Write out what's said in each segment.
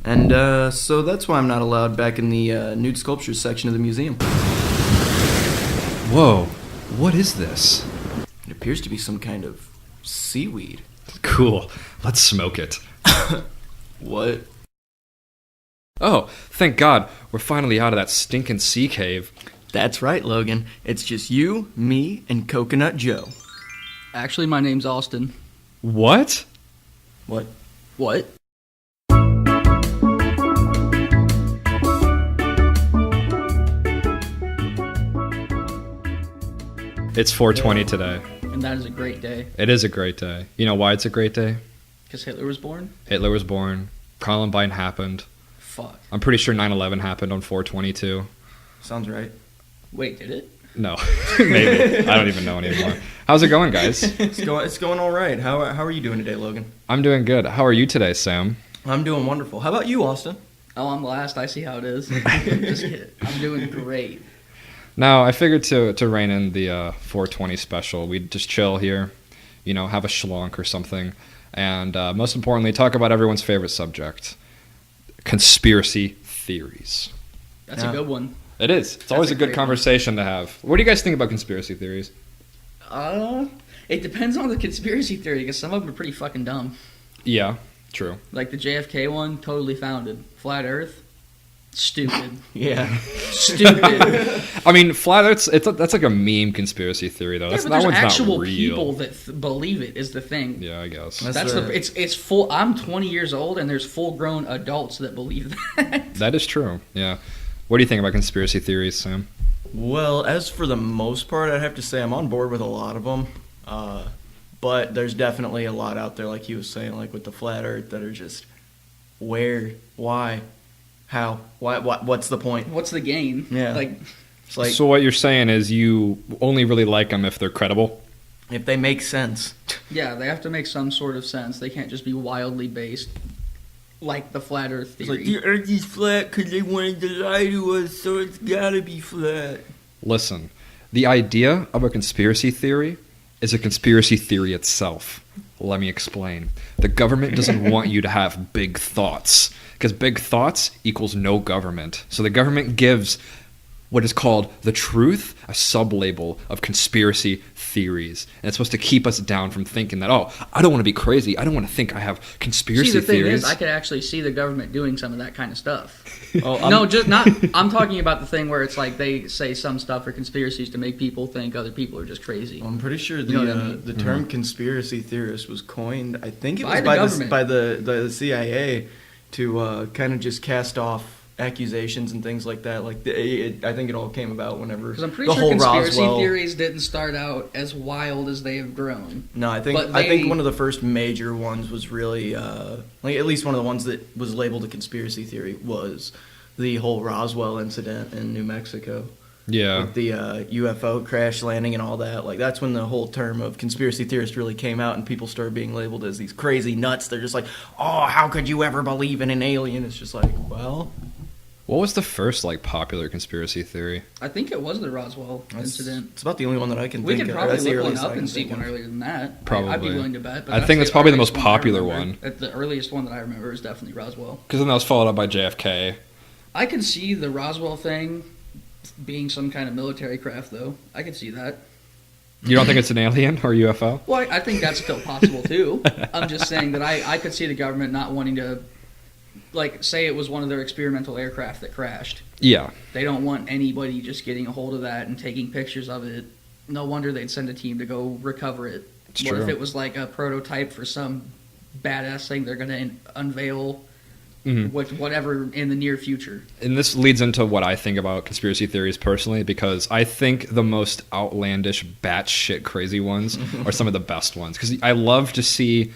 And so that's why I'm not allowed back in the nude sculptures section of the museum. Whoa, what is this? It appears to be some kind of seaweed. Cool, let's smoke it. What? Oh, thank God, we're finally out of that stinking sea cave. That's right, Logan. It's just you, me, and Coconut Joe. Actually, my name's Austin. What? What? What? It's 420 today. And that is a great day. It is a great day. You know why it's a great day? Because Hitler was born? Hitler was born. Columbine happened. Fuck. I'm pretty sure 9/11 happened on 422. Sounds right. Wait, did it? No, maybe. I don't even know anymore. How's it going, guys? It's going all right. How are you doing today, Logan? I'm doing good. How are you today, Sam? I'm doing wonderful. How about you, Austin? Oh, I'm last. I see how it is. Just kidding. I'm doing great. Now, I figured to rein in the 420 special, we'd just chill here, you know, have a schlonk or something, and most importantly, talk about everyone's favorite subject, conspiracy theories. That's a good one. It is. It's always a good great conversation to have. What do you guys think about conspiracy theories? It depends on the conspiracy theory, because some of them are pretty fucking dumb. Yeah, true. Like the JFK one, totally founded. Flat Earth, stupid. Yeah. Stupid. I mean, flat Earth's that's like a meme conspiracy theory though. Yeah, That but there's one's actual not real. people that believe it is the thing. Yeah, I guess. It's full. I'm 20 years old, and there's full-grown adults that believe that. That is true. Yeah. What do you think about conspiracy theories, Sam? Well, as for the most part, I'd have to say I'm on board with a lot of them. But there's definitely a lot out there, like he was saying, like with the flat Earth, that are just where, why, how, why, what's the point? What's the gain? Yeah. It's like So what you're saying is you only really like them if they're credible? if they make sense. Yeah, they have to make some sort of sense. They can't just be wildly based, like the flat Earth It's theory. like the Earth is flat because they wanted to lie to us, so it's gotta be flat. Listen, the idea of a conspiracy theory is a conspiracy theory itself. Let me explain. The government doesn't want you to have big thoughts, because big thoughts equals no government. So the government gives what is called the truth a sub-label of conspiracy theories. And it's supposed to keep us down from thinking that, oh, I don't want to be crazy. I don't want to think I have conspiracy See, the thing theories. is, I could actually see the government doing some of that kind of stuff. Oh, No, just not. I'm talking about the thing where it's like they say some stuff are conspiracies to make people think other people are just crazy. I'm pretty sure You know what I mean? the term conspiracy theorist was coined, I think it By was the government. by the CIA to kind of just cast off accusations and things like that. Like I think it all came about whenever Because I'm pretty the sure whole conspiracy Roswell. theories didn't start out as wild as they have grown. No, I think But I think they- one of the first major ones was really like at least one of the ones that was labeled a conspiracy theory was the whole Roswell incident in New Mexico. Yeah. With the UFO crash landing and all that. Like, that's when the whole term of conspiracy theorist really came out and people started being labeled as these crazy nuts. They're just like, oh, how could you ever believe in an alien? It's just like, well... What was the first, like, popular conspiracy theory? I think it was the Roswell incident. It's about the only one that I can We think could of. probably That's the look one earliest I up can and see think one of. earlier than that. I'd be Probably. willing to bet. But I think that's probably the most earliest one I popular remember. one. The earliest one that I remember is definitely Roswell. Because then that was followed up by JFK. I can see the Roswell thing being some kind of military craft, though. I could see that. You don't think it's an alien or UFO? Well, I think that's still possible, too. I'm just saying that I could see the government not wanting to, like, say it was one of their experimental aircraft that crashed. Yeah. They don't want anybody just getting a hold of that and taking pictures of it. No wonder they'd send a team to go recover it. It's What true. if it was like a prototype for some badass thing they're going to unveil with whatever in the near future? And this leads into what I think about conspiracy theories personally, because I think the most outlandish, batshit crazy ones are some of the best ones. Because I love to see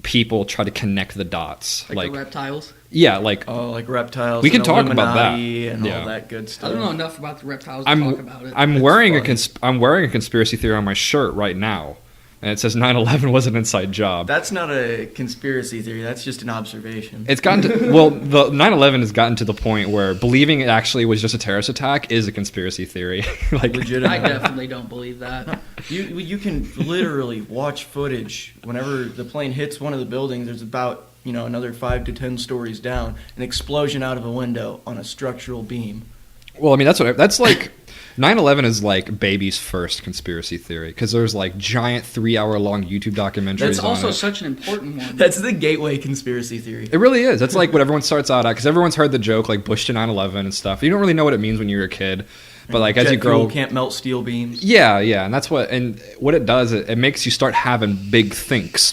people try to connect the dots. Like the reptiles? Yeah, like... Oh, like reptiles. We can and talk about that. Illuminati and Yeah. all that good I stuff. don't know enough about the reptiles to talk about it. I'm wearing funny. I'm wearing a conspiracy theory on my shirt right now, and it says 9/11 was an inside job. That's not a conspiracy theory. That's just an observation. It's gotten to, well, the 9/11 has gotten to the point where believing it actually was just a terrorist attack is a conspiracy theory. Like, legitimate. I definitely don't believe that. You can literally watch footage whenever the plane hits one of the buildings. There's about another 5 to 10 stories down, an explosion out of a window on a structural beam. Well, I mean, that's like 9/11 is like baby's first conspiracy theory because there's like giant 3-hour-long YouTube documentaries. That's on also it. such an important one. That's the gateway conspiracy theory. It really is. That's like what everyone starts out at because everyone's heard the joke like Bush to 9/11 and stuff. You don't really know what it means when you're a kid, but like as Jet you grow, fuel can't melt steel beams. yeah, and that's what it does. It makes you start having big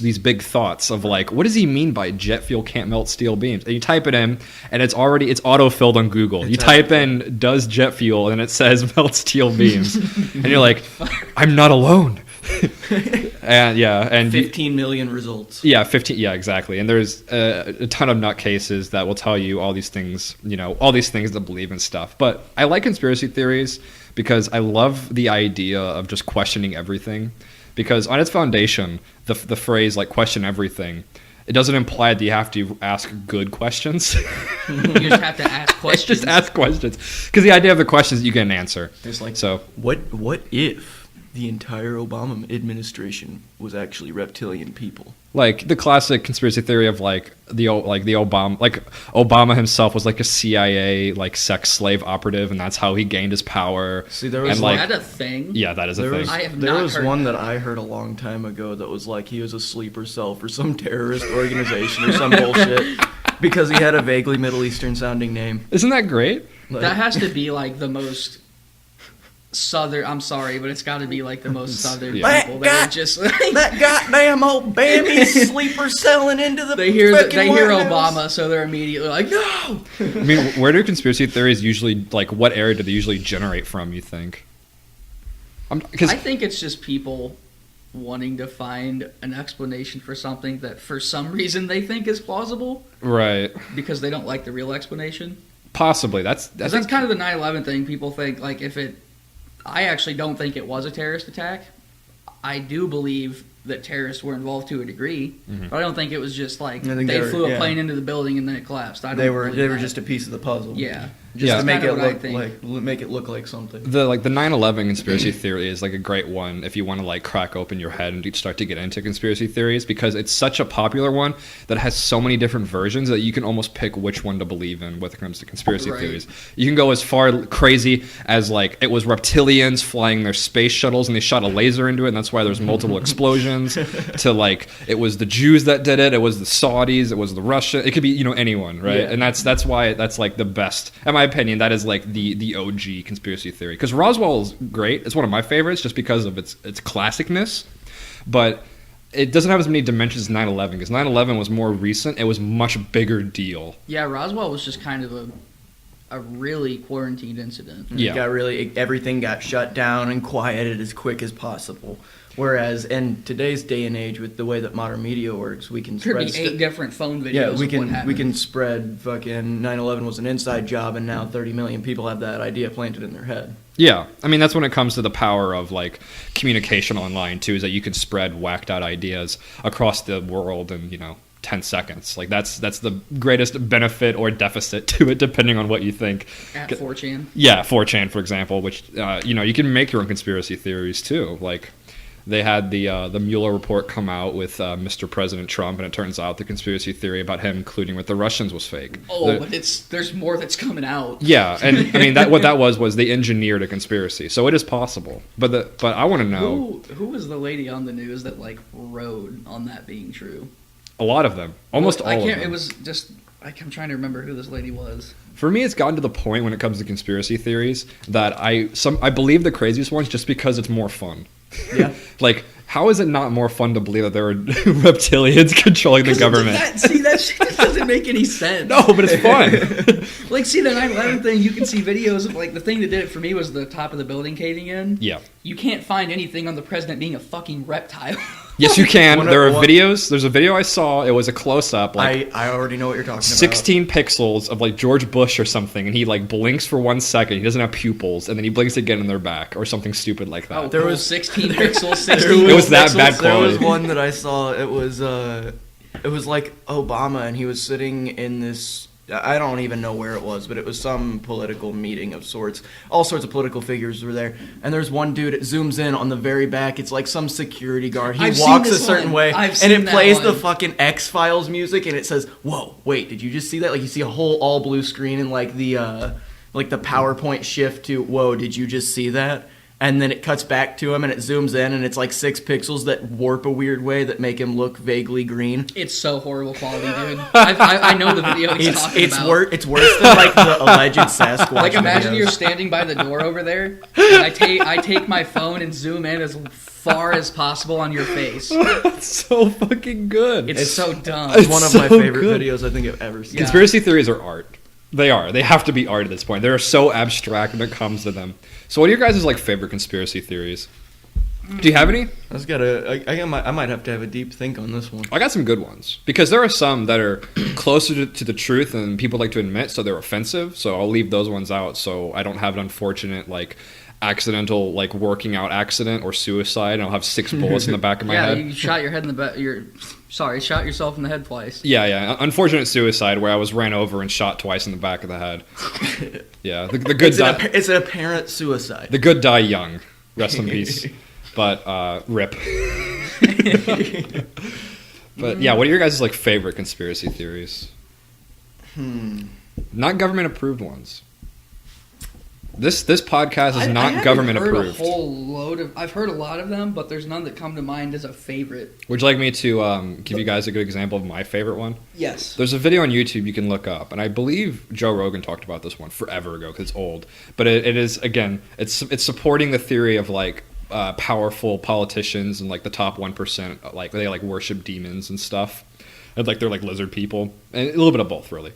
these big thoughts of like, what does he mean by jet fuel can't melt steel beams? And you type it in, and it's auto-filled on Google. You type in "does jet fuel" and it says "melt steel beams," and you're like, I'm not alone. and 15 million results. 15. Yeah, exactly. And there's a ton of nutcases that will tell you all these things, all these things to believe and stuff. But I like conspiracy theories because I love the idea of just questioning everything. Because on its foundation, the phrase like question everything, it doesn't imply that you have to ask good questions. You just have to ask questions. Just ask questions. Because the idea of the questions, you get an answer. It's like, so what if the entire Obama administration was actually reptilian people? Like the classic conspiracy theory of Obama himself was like a CIA like sex slave operative, and that's how he gained his power. See, there was Is that a thing? Yeah, that is a thing. There was one that I heard a long time ago that was like he was a sleeper cell for some terrorist organization or some bullshit because he had a vaguely Middle Eastern sounding name. Isn't that great? That has to be like the most southern. I'm sorry, but it's got to be like the most southern people that are just like, that goddamn old Bammy sleeper selling into the. They hear White House. Obama, so they're immediately like, no. I mean, where do conspiracy theories usually like? What area do they usually generate from? You think? I think it's just people wanting to find an explanation for something that for some reason they think is plausible, right? Because they don't like the real explanation. Possibly. That's kind of the 9/11 thing. People think like I actually don't think it was a terrorist attack. I do believe that terrorists were involved to a degree, but I don't think it was just like they flew a plane into the building and then it collapsed. They were just a piece of the puzzle. Yeah. Just to make it look like something. The 9/11 conspiracy theory is like a great one if you want to like crack open your head and start to get into conspiracy theories because it's such a popular one that has so many different versions that you can almost pick which one to believe in when it comes to conspiracy theories. You can go as far crazy as like it was reptilians flying their space shuttles and they shot a laser into it and that's why there's multiple explosions to like it was the Jews that did it was the Saudis, it was the Russia, it could be anyone, right? Yeah. And that's why that's like the best. In my opinion, that is like the OG conspiracy theory. Because Roswell is great. It's one of my favorites just because of its classicness. But it doesn't have as many dimensions as 9/11 because 9/11 was more recent. It was a much bigger deal. Yeah, Roswell was just kind of a really quarantined incident. Yeah. Everything got shut down and quieted as quick as possible. Whereas in today's day and age, with the way that modern media works, we can spread 8 different phone videos. Yeah, we can spread fucking 9/11 was an inside job, and now 30 million people have that idea planted in their head. Yeah, I mean that's when it comes to the power of like communication online too, is that you can spread whacked out ideas across the world in 10 seconds. Like that's the greatest benefit or deficit to it, depending on what you think. At 4chan. Yeah, 4chan, for example, which you can make your own conspiracy theories too, like. They had the Mueller report come out with Mr. President Trump, and it turns out the conspiracy theory about him colluding with the Russians was fake. But there's more that's coming out. Yeah, and I mean what that was they engineered a conspiracy, so it is possible. But I want to know who was the lady on the news that like rode on that being true. A lot of them, almost all of them. It was just. I'm trying to remember who this lady was. For me, it's gotten to the point when it comes to conspiracy theories that I believe the craziest ones just because it's more fun. Yeah. Like, how is it not more fun to believe that there are reptilians controlling the government? That shit just doesn't make any sense. No, but it's fun. Like, see, the 9/11 thing, you can see videos of, like, the thing that did it for me was the top of the building caving in. Yeah. You can't find anything on the president being a fucking reptile. Yes, you can. There are videos. There's a video I saw. It was a close-up. Like, I already know what you're talking about. 16 pixels of, like, George Bush or something, and he, like, blinks for 1 second. He doesn't have pupils, and then he blinks again in their back, or something stupid like that. Oh, there was 16 pixels, 16 It was that bad quality. There was one that I saw. It was like Obama, and he was sitting in this I don't even know where it was, but it was some political meeting of sorts. All sorts of political figures were there. And there's one dude, it zooms in on the very back. It's like some security guard. He walks a certain way, and it plays the fucking X-Files music, and it says, "Whoa, wait, did you just see that?" Like, you see a whole all-blue screen, and like the PowerPoint shift to, "Whoa, did you just see that?" And then it cuts back to him, and it zooms in, and it's like 6 pixels that warp a weird way that make him look vaguely green. It's so horrible quality, dude. I know the video he's talking about. It's worse than like the alleged Sasquatch. Like, imagine you're standing by the door over there, and I take my phone and zoom in as far as possible on your face. That's so fucking good. It's so dumb. It's one of my favorite videos I think I've ever seen. Conspiracy theories are art. They are. They have to be art at this point. They're so abstract when it comes to them. So what are your guys' like favorite conspiracy theories? Do you have any? I might have to have a deep think on this one. I got some good ones. Because there are some that are closer to the truth than people like to admit, so they're offensive. So I'll leave those ones out so I don't have an unfortunate like accidental like working out accident or suicide and I'll have 6 bullets in the back of my head. Yeah, you shot your head in the back. Shot yourself in the head twice. Yeah. Unfortunate suicide where I was ran over and shot twice in the back of the head. Yeah, the good die. It's an apparent suicide. The good die young. Rest in peace. But rip. But yeah, what are your guys' like favorite conspiracy theories? Not government approved ones. This podcast is not government approved. I've heard a lot of them, but there's none that come to mind as a favorite. Would you like me to give you guys a good example of my favorite one? Yes. There's a video on YouTube you can look up, and I believe Joe Rogan talked about this one forever ago because it's old. But it is, again, it's supporting the theory of like powerful politicians and like the top 1%, like they like worship demons and stuff, and like they're like lizard people, and a little bit of both really.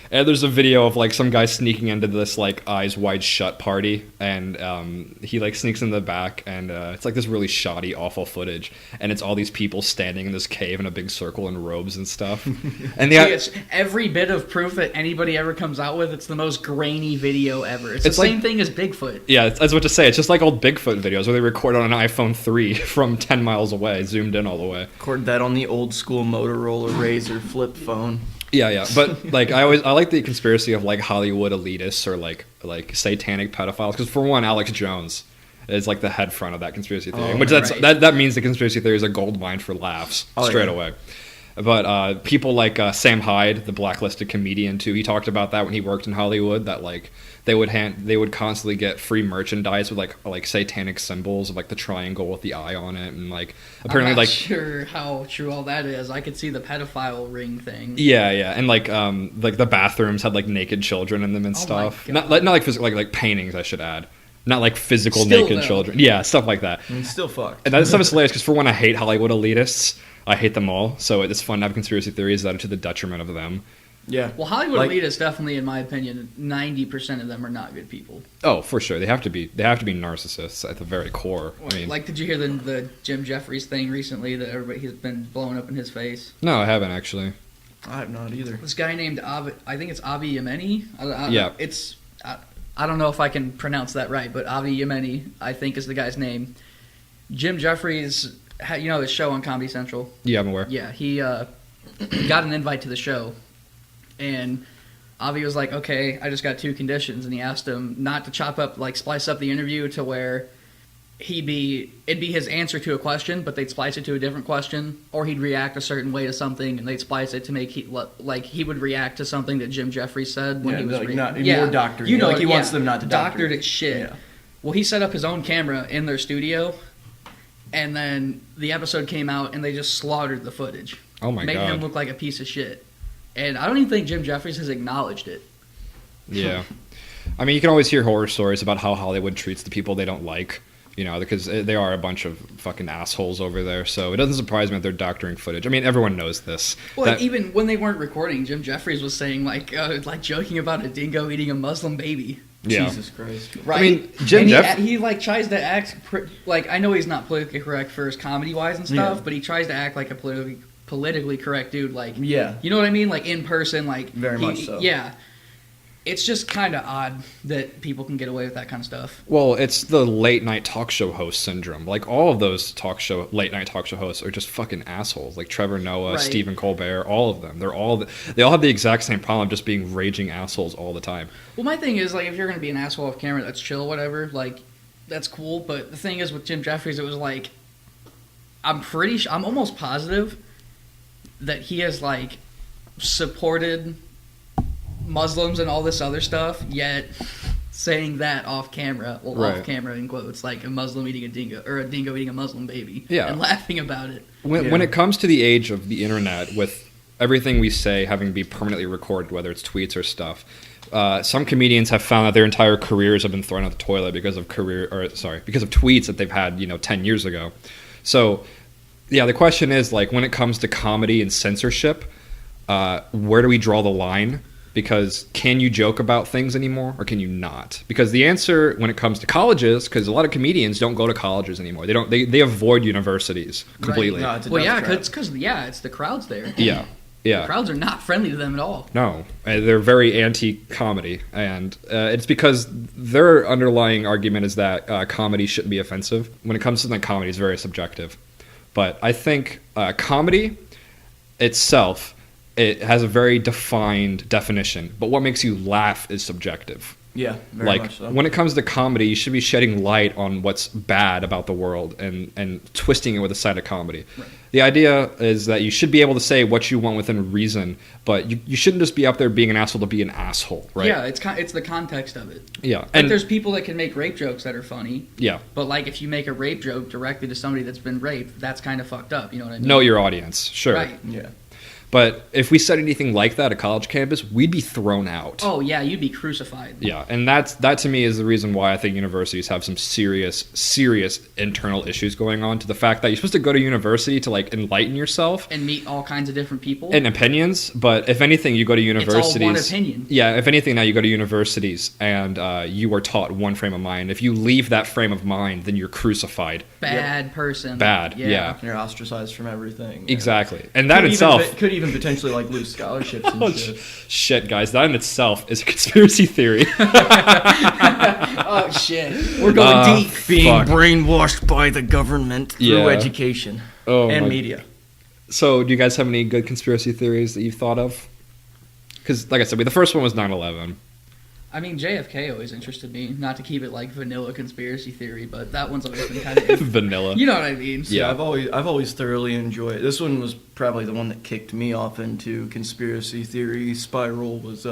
And there's a video of like some guy sneaking into this like eyes wide shut party, and he like sneaks in the back, and it's like this really shoddy, awful footage, and it's all these people standing in this cave in a big circle in robes and stuff. And it's every bit of proof that anybody ever comes out with. It's the most grainy video ever. It's the same thing as Bigfoot. Yeah, that's what to say. It's just like old Bigfoot videos where they record on an iPhone 3 from 10 miles away, zoomed in all the way. Record that on the old school Motorola Razr flip phone. Yeah, but like I like the conspiracy of like Hollywood elitists or like satanic pedophiles, because for one, Alex Jones is like the head front of that conspiracy theory, that means the conspiracy theory is a gold mine for laughs straight away. But people like Sam Hyde, the blacklisted comedian too, he talked about that when he worked in Hollywood, that like they would constantly get free merchandise with like satanic symbols of like the triangle with the eye on it, and like apparently I'm not like sure how true all that is. I could see the pedophile ring thing. Yeah, and like the bathrooms had like naked children in them and stuff. Not like physical, like paintings, I should add. Not like physical naked children. Yeah, stuff like that. And still fucked. And that stuff is hilarious because for one, I hate Hollywood elitists. I hate them all. So it's fun to have conspiracy theories that are to the detriment of them. Yeah. Well, Hollywood elitists definitely, in my opinion, 90% of them are not good people. Oh, for sure. They have to be narcissists at the very core. I mean, like, did you hear the Jim Jeffries thing recently that he's been blowing up in his face? No, I haven't actually. I have not either. This guy named I think it's Avi Yemeni. Yeah. I don't know if I can pronounce that right, but Avi Yemeni, I think, is the guy's name. Jim Jeffries, you know his show on Comedy Central? Yeah, I'm aware. Yeah, he got an invite to the show, and Avi was like, okay, I just got 2 conditions, and he asked him not to splice up the interview to where it'd be his answer to a question, but they'd splice it to a different question, or he'd react a certain way to something, and they'd splice it to make he would react to something that Jim Jeffries said when he was more doctored. You know, like he wants them not to doctored it shit. Yeah. Well, he set up his own camera in their studio, and then the episode came out, and they just slaughtered the footage. Oh my god! Made him look like a piece of shit, and I don't even think Jim Jeffries has acknowledged it. Yeah, I mean, you can always hear horror stories about how Hollywood treats the people they don't like. You know, because they are a bunch of fucking assholes over there. So it doesn't surprise me that they're doctoring footage. I mean, everyone knows this. Well, even when they weren't recording, Jim Jeffries was saying, like joking about a dingo eating a Muslim baby. Yeah. Jesus Christ. Right? I mean, he tries to act... I know he's not politically correct for his comedy-wise and stuff, but he tries to act like a politically correct dude. Like, yeah. You know what I mean? Like, in person, like... Very much so. Yeah. It's just kind of odd that people can get away with that kind of stuff. Well, it's the late night talk show host syndrome. Like all of those late night talk show hosts are just fucking assholes. Like Trevor Noah, Right. Stephen Colbert, all of them. They all have the exact same problem, just being raging assholes all the time. Well, my thing is, like, if you're going to be an asshole off camera, that's chill, whatever. Like, that's cool. But the thing is, with Jim Jeffries, it was like, I'm almost positive that he has, like, supported Muslims and all this other stuff, yet saying that off camera, Right. off camera in quotes, like a Muslim eating a dingo, or a dingo eating a Muslim baby, Yeah. and laughing about it. When it comes to the age of the internet, with everything we say having to be permanently recorded, whether it's tweets or stuff, some comedians have found that their entire careers have been thrown out the toilet because of tweets that they've had 10 years ago. So, yeah, the question is, like, when it comes to comedy and censorship, where do we draw the line? Because can you joke about things anymore, or can you not? Because the answer when it comes to colleges, because a lot of comedians don't go to colleges anymore. They avoid universities completely. Right. No, Well, yeah, because it's the crowds there. Yeah. The crowds are not friendly to them at all. No, they're very anti-comedy, and it's because their underlying argument is that comedy shouldn't be offensive. When it comes to something, comedy is very subjective. But I think comedy itself, it has a very defined definition, but what makes you laugh is subjective. Yeah, very much so. When it comes to comedy, you should be shedding light on what's bad about the world and twisting it with a side of comedy. Right. The idea is that you should be able to say what you want within reason, but you shouldn't just be up there being an asshole to be an asshole, right? Yeah, it's the context of it. Yeah. Like, And there's people that can make rape jokes that are funny, yeah. but, like, if you make a rape joke directly to somebody that's been raped, that's kind of fucked up, you know what I mean? Know your audience, sure. Right. Yeah. But if we said anything like that at college campus, we'd be thrown out. Oh, yeah, you'd be crucified. Yeah, and that to me is the reason why I think universities have some serious internal issues going on, to the fact that you're supposed to go to university to, like, enlighten yourself And meet all kinds of different people. and opinions, but if anything, you go to universities. It's all one opinion. Yeah, if anything, now you go to universities and you are taught one frame of mind. If you leave that frame of mind, then you're crucified. Bad person. Bad, yeah. You're ostracized from everything. Exactly, and that Could itself could even potentially like lose scholarships and Oh, shit. shit, guys, that in itself is a conspiracy theory. Oh, shit. We're going deep. Being Fuck. brainwashed by the government through Yeah. education Oh, and my- media. So, do you guys have any good conspiracy theories that you've thought of? Because, like I said, the first one was 9/11. I mean, JFK always interested me. Not to keep it like vanilla conspiracy theory, but that one's always been kind of... Vanilla. You know what I mean? Yeah. I've always thoroughly enjoyed. This one was probably the one that kicked me off into conspiracy theory spiral. Was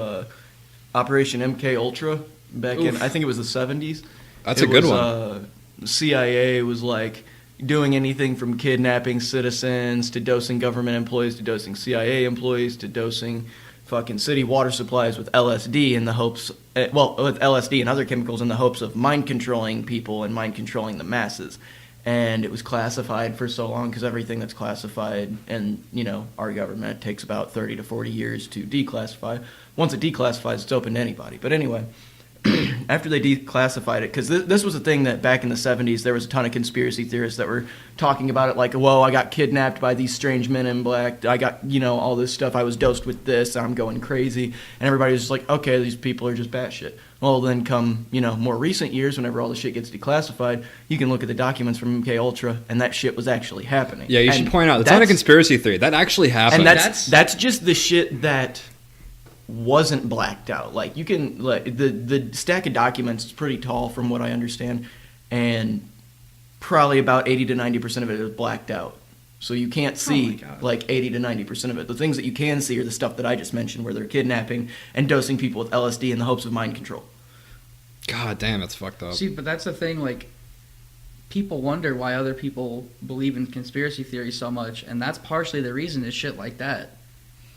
Operation MK Ultra back in, Oof. I think it was the 70s. That's a good one. The CIA was like doing anything from kidnapping citizens to dosing government employees to dosing CIA employees to dosing fucking city water supplies with LSD in the hopes, with LSD and other chemicals in the hopes of mind controlling people and mind controlling the masses. And it was classified for so long because everything that's classified in, our government takes about 30 to 40 years to declassify. Once it declassifies, it's open to anybody. But anyway, after they declassified it, because this was a thing that back in the 70s, there was a ton of conspiracy theorists that were talking about it like, whoa, I got kidnapped by these strange men in black. I got, all this stuff. I was dosed with this. I'm going crazy. And everybody was just like, okay, these people are just batshit. Well, then come, more recent years, whenever all the shit gets declassified, you can look at the documents from MK Ultra, and that shit was actually happening. Yeah, you should point out, it's not a conspiracy theory. That actually happened. And that's just the shit that wasn't blacked out. Like, you can, the stack of documents is pretty tall from what I understand, and probably about 80 to 90% of it is blacked out. So you can't see, 80 to 90% of it. The things that you can see are the stuff that I just mentioned, where they're kidnapping and dosing people with LSD in the hopes of mind control. God damn, that's fucked up. See, but that's the thing, like, people wonder why other people believe in conspiracy theories so much, and that's partially the reason is shit like that.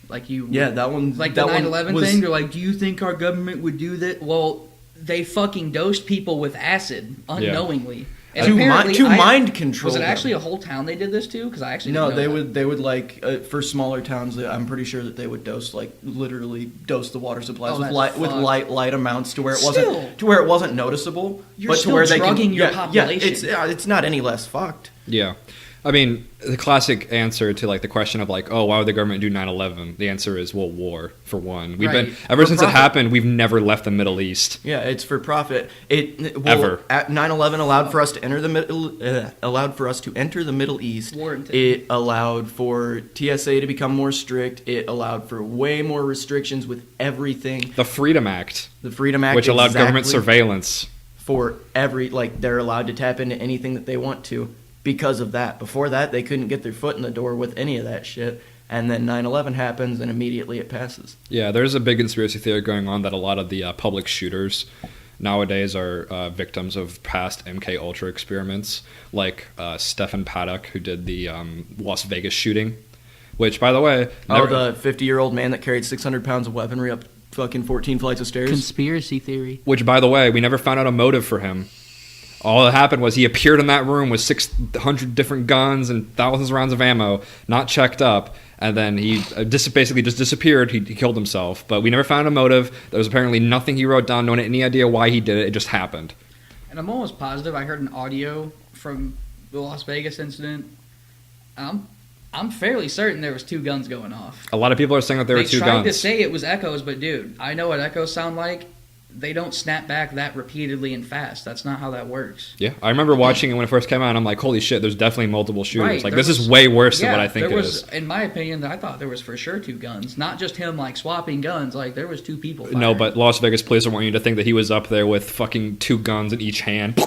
Like that one, like the 9/11 thing. They're like, "Do you think our government would do that?" Well, they fucking dosed people with acid unknowingly. And to mind control. Was it actually a whole town they did this to? Because I actually no, didn't know they would like for smaller towns. I'm pretty sure that they would literally dose the water supplies with light amounts to where it wasn't noticeable. You're still drugging your population. It's not any less fucked. Yeah. I mean, the classic answer to like the question of like, oh, why would the government do 9/11? The answer is, well, war for one. We've been ever since it happened. We've never left the Middle East. Yeah, it's for profit. Ever. At 9/11 allowed for us to enter the Middle East. Warranted. It allowed for TSA to become more strict. It allowed for way more restrictions with everything. The Freedom Act. The Freedom Act, which allowed government surveillance for they're allowed to tap into anything that they want to. Because of that. Before that, they couldn't get their foot in the door with any of that shit. And then 9/11 happens, and immediately it passes. Yeah, there's a big conspiracy theory going on that a lot of the public shooters nowadays are victims of past MK Ultra experiments, like Stephen Paddock, who did the Las Vegas shooting. Which, by the way... the 50-year-old man that carried 600 pounds of weaponry up fucking 14 flights of stairs? Conspiracy theory. Which, by the way, we never found out a motive for him. All that happened was he appeared in that room with 600 different guns and thousands of rounds of ammo, not checked up, and then he basically just disappeared. He killed himself. But we never found a motive. There was apparently nothing he wrote down, no one had any idea why he did it. It just happened. And I'm almost positive I heard an audio from the Las Vegas incident. I'm fairly certain there was 2 guns going off. A lot of people are saying that there were 2 guns. They tried to say it was echoes, but dude, I know what echoes sound like. They don't snap back that repeatedly and fast. That's not how that works. Yeah, I remember watching it when it first came out, and I'm like, holy shit, there's definitely multiple shooters. Right, like, this is way worse than what I think it is. In my opinion, I thought there was for sure 2 guns. Not just him, like, swapping guns. Like, there was 2 people firing. No, but Las Vegas police don't want you to think that he was up there with fucking 2 guns in each hand.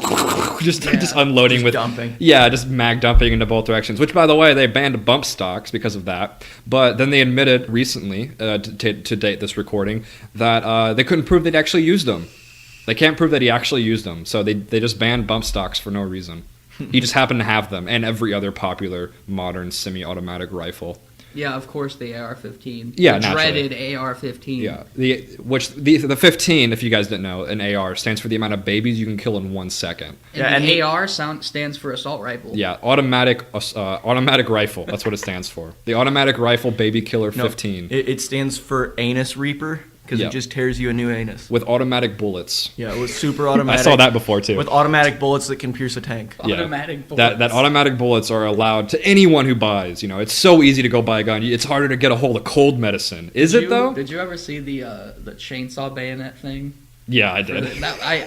just unloading just with... dumping. Yeah, just mag dumping into both directions. Which, by the way, they banned bump stocks because of that. But then they admitted recently, to date this recording, that they couldn't prove they'd actually used them. They can't prove that he actually used them, so they just banned bump stocks for no reason. He just happened to have them, and every other popular modern semi-automatic rifle. Yeah, of course, the AR-15. Yeah, the naturally. dreaded AR-15. Yeah, the 15, if you guys didn't know, an AR stands for the amount of babies you can kill in 1 second. And the AR stands for assault rifle. Yeah, automatic rifle. That's what it stands for. The automatic rifle baby killer 15. It stands for anus reaper. Because it just tears you a new anus. With automatic bullets. Yeah, it was super automatic. I saw that before, too. With automatic bullets that can pierce a tank. Automatic bullets. That automatic bullets are allowed to anyone who buys. You know, it's so easy to go buy a gun. It's harder to get a hold of cold medicine. Is it, though? Did you ever see the Chainsaw Bayonet thing? Yeah, I did.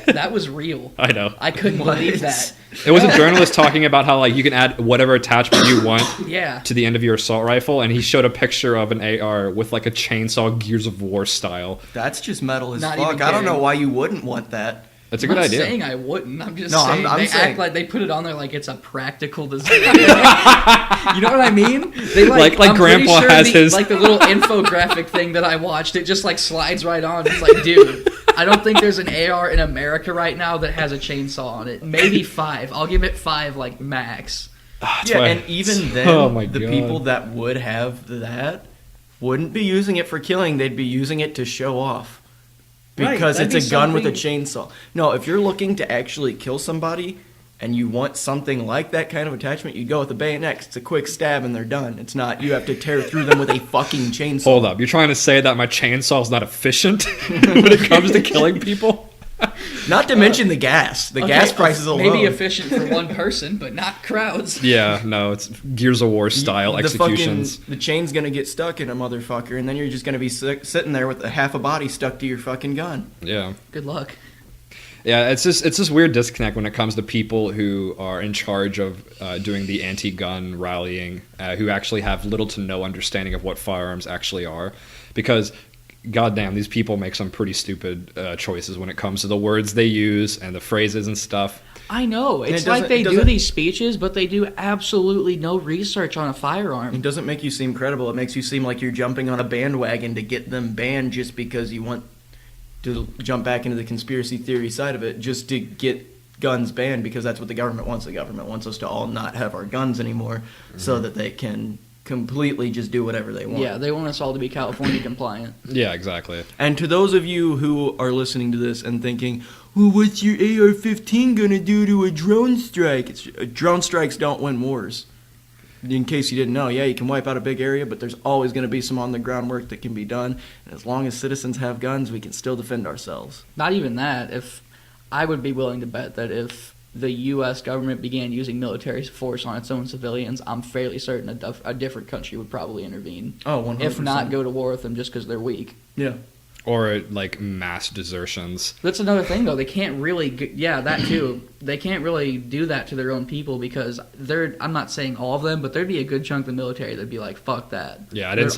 That was real. I know. I couldn't believe that. It was a journalist talking about how like you can add whatever attachment you want to the end of your assault rifle, and he showed a picture of an AR with like a chainsaw Gears of War style. That's just metal as Not fuck. even I don't kidding. know why you wouldn't want that. That's a good idea. I'm not saying I wouldn't. I'm just No, saying I'm they saying. act like they put it on there like it's a practical design. You know what I mean? They like I'm pretty Grandpa sure has his like the little infographic thing that I watched. It just like slides right on. It's like, dude, I don't think there's an AR in America right now that has a chainsaw on it. Maybe 5. I'll give it 5, like max. And even then, the people that would have that wouldn't be using it for killing. They'd be using it to show off. Because it's a gun with a chainsaw. No, if you're looking to actually kill somebody and you want something like that kind of attachment, you go with a bayonet. It's a quick stab and they're done. It's not, you have to tear through them with a fucking chainsaw. Hold up. You're trying to say that my chainsaw is not efficient when it comes to killing people? Not to mention the gas. The gas prices alone. Maybe efficient for one person, but not crowds. Yeah, no, it's Gears of War style executions. The chain's going to get stuck in a motherfucker, and then you're just going to be sitting there with half a body stuck to your fucking gun. Yeah. Good luck. Yeah, it's this weird disconnect when it comes to people who are in charge of doing the anti-gun rallying, who actually have little to no understanding of what firearms actually are. Because, goddamn, these people make some pretty stupid choices when it comes to the words they use and the phrases and stuff. I know. It's like they do these speeches, but they do absolutely no research on a firearm. It doesn't make you seem credible. It makes you seem like you're jumping on a bandwagon to get them banned just because you want to jump back into the conspiracy theory side of it, just to get guns banned, because that's what the government wants. The government wants us to all not have our guns anymore so that they can completely just do whatever they want. Yeah, they want us all to be California compliant. Yeah, exactly. And to those of you who are listening to this and thinking, well, what's your AR-15 gonna do to a drone strike? Drone strikes don't win wars. In case you didn't know, yeah, you can wipe out a big area, but there's always going to be some on-the-ground work that can be done. And as long as citizens have guns, we can still defend ourselves. Not even that. If I would be willing to bet that if the U.S. government began using military force on its own civilians, I'm fairly certain a different country would probably intervene. Oh, 100%. If not, go to war with them just because they're weak. Yeah. Or like mass desertions. That's another thing, though. They can't really, that too. They can't really do that to their own people because I'm not saying all of them, but there'd be a good chunk of the military that'd be like, fuck that. Yeah, I didn't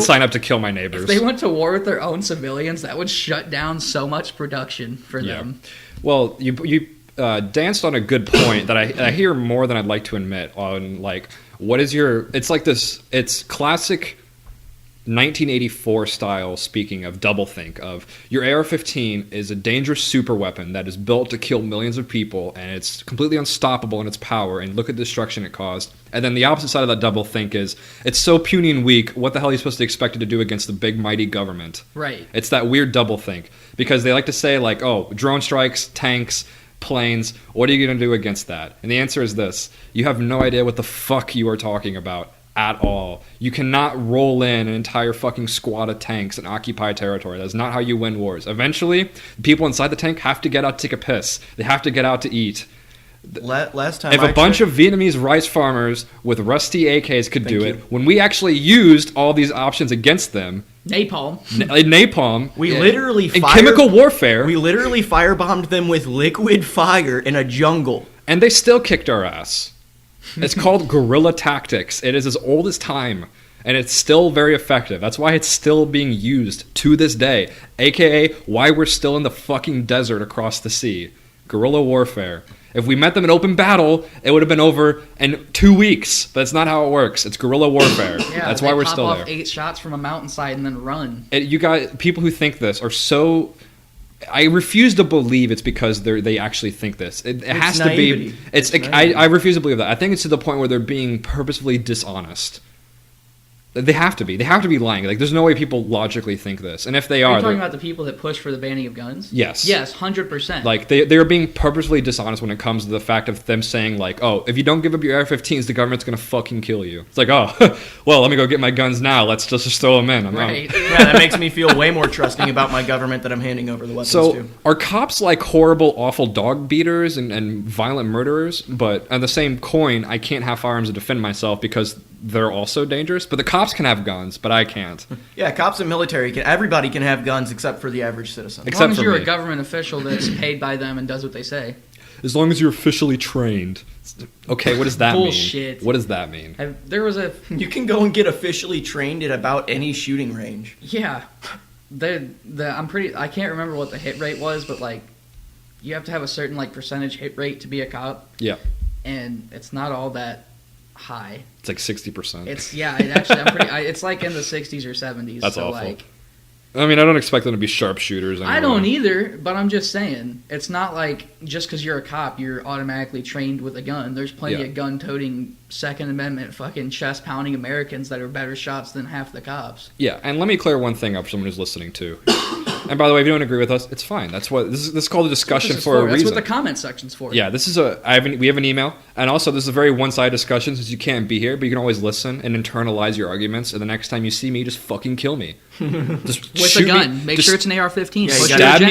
sign up to kill my neighbors. If they went to war with their own civilians, that would shut down so much production for them. Well, you danced on a good point that I hear more than I'd like to admit on, like, what is it's like this, it's classic 1984 style, speaking of doublethink, of your AR-15 is a dangerous super weapon that is built to kill millions of people, and it's completely unstoppable in its power, and look at the destruction it caused. And then the opposite side of that doublethink is, it's so puny and weak, what the hell are you supposed to expect it to do against the big mighty government? Right. It's that weird doublethink, because they like to say, like, oh, drone strikes, tanks, planes, what are you going to do against that? And the answer is this: you have no idea what the fuck you are talking about at all. You cannot roll in an entire fucking squad of tanks and occupy territory. That's not how you win wars. Eventually, the people inside the tank have to get out to take a piss. They have to get out to eat. Last time, if a bunch of Vietnamese rice farmers with rusty AKs could do it, when we actually used all these options against them, napalm, we literally chemical warfare, we literally firebombed them with liquid fire in a jungle, and they still kicked our ass. It's called guerrilla tactics. It is as old as time, and it's still very effective. That's why it's still being used to this day, aka why we're still in the fucking desert across the sea. Guerrilla warfare. If we met them in open battle, it would have been over in 2 weeks. But that's not how it works. It's guerrilla warfare. Yeah, that's why we're still there. Pop off 8 shots from a mountainside and then run. You guys, people who think this are so. I refuse to believe it's because they actually think this. It has naivety. To be. I refuse to believe that. I think it's to the point where they're being purposefully dishonest. They have to be. They have to be lying. Like, there's no way people logically think this. And if they are, you talking about the people that push for the banning of guns? Yes. Yes, 100%. Like, they are being purposely dishonest when it comes to the fact of them saying, like, oh, if you don't give up your AR-15s, the government's going to fucking kill you. It's like, oh, well, let me go get my guns now. Let's just throw them in. Right. Yeah, that makes me feel way more trusting about my government that I'm handing over the weapons to. So, are cops like horrible, awful dog beaters and violent murderers? But on the same coin, I can't have firearms to defend myself because they're also dangerous. But the cops can have guns, but I can't. Yeah, cops and military everybody can have guns except for the average citizen. As long as you're a government official that's paid by them and does what they say. As long as you're officially trained. Okay, what does that mean? Bullshit. What does that mean? You can go and get officially trained at about any shooting range. Yeah. I can't remember what the hit rate was, but like you have to have a certain like percentage hit rate to be a cop. Yeah. And it's not all that high. It's like 60%. It's like in the 60s or 70s. That's so awful. Like, I mean, I don't expect them to be sharpshooters. I don't either, but I'm just saying. It's not like just because you're a cop, you're automatically trained with a gun. There's plenty of gun-toting, Second Amendment, fucking chest-pounding Americans that are better shots than half the cops. Yeah, and let me clear one thing up for someone who's listening too. And by the way, if you don't agree with us, it's fine. That's what this is called a discussion for a reason. That's what the comment section's for. Yeah, this is we have an email, and also this is a very one-sided discussion since you can't be here, but you can always listen and internalize your arguments. And the next time you see me, just fucking kill me. Just with a gun. Make sure it's an AR-15.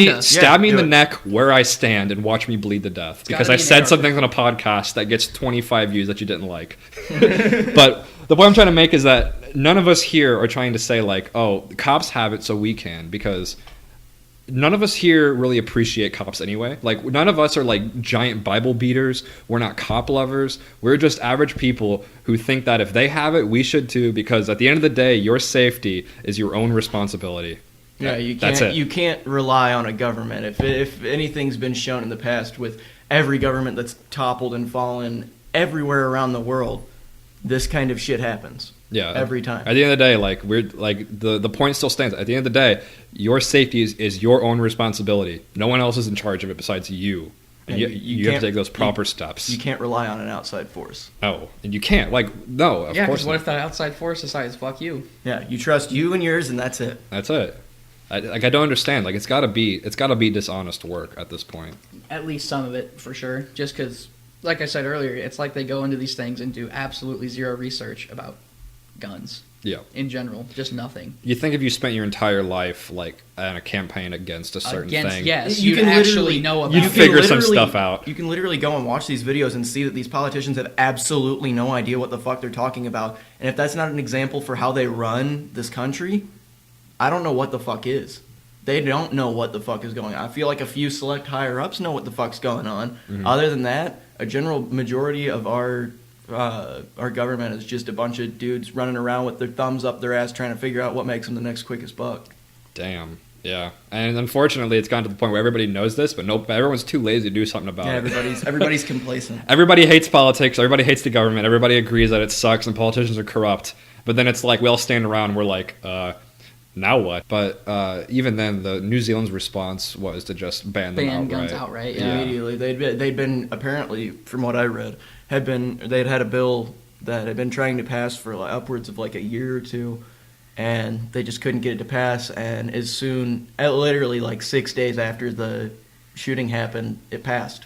Yeah, stab me in the neck where I stand and watch me bleed to death because I said some things on a podcast that gets 25 views that you didn't like. But the point I'm trying to make is that none of us here are trying to say like, oh, the cops have it so we can, because none of us here really appreciate cops anyway. Like, none of us are like giant Bible beaters. We're not cop lovers. We're just average people who think that if they have it, we should too, because at the end of the day, your safety is your own responsibility. Yeah, you can't rely on a government. If anything's been shown in the past with every government that's toppled and fallen everywhere around the world, this kind of shit happens. Yeah, every time. At the end of the day, like the point still stands. At the end of the day, your safety is your own responsibility. No one else is in charge of it besides you. And you have to take those proper steps. You can't rely on an outside force. Oh, and you can't. Like, no, of course not. Yeah, because what if that outside force decides, fuck you? Yeah, you trust you and yours, and that's it. That's it. I don't understand. Like, it's got to be dishonest work at this point. At least some of it, for sure. Just because, like I said earlier, it's like they go into these things and do absolutely zero research about guns. Yeah. In general, just nothing. You think if you spent your entire life like on a campaign against a certain thing, yes, you you'd can actually know about you'd it. figure some stuff out. You can literally go and watch these videos and see that these politicians have absolutely no idea what the fuck they're talking about. And if that's not an example for how they run this country, I don't know what the fuck is. They don't know what the fuck is going on. I feel like a few select higher ups know what the fuck's going on. Mm-hmm. Other than that, a general majority of our government is just a bunch of dudes running around with their thumbs up their ass trying to figure out what makes them the next quickest buck. Damn. Yeah. And unfortunately, it's gotten to the point where everybody knows this, but nope, everyone's too lazy to do something about it. Everybody's complacent. Everybody hates politics. Everybody hates the government. Everybody agrees that it sucks and politicians are corrupt. But then it's like we all stand around and we're like, now what? But even then, the New Zealand's response was to just ban them outright. Guns outright. Yeah. Immediately, they'd been apparently, from what I read, they'd had a bill that had been trying to pass for like upwards of like a year or two, and they just couldn't get it to pass. And literally like 6 days after the shooting happened, it passed.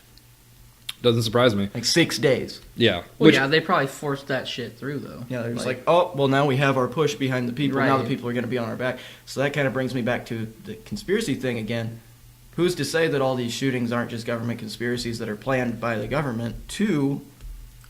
Doesn't surprise me. Like 6 days. Yeah. Well, yeah, they probably forced that shit through though. Yeah, they're just like, oh, well, now we have our push behind the people. Right. Now the people are going to be on our back. So that kind of brings me back to the conspiracy thing again. Who's to say that all these shootings aren't just government conspiracies that are planned by the government to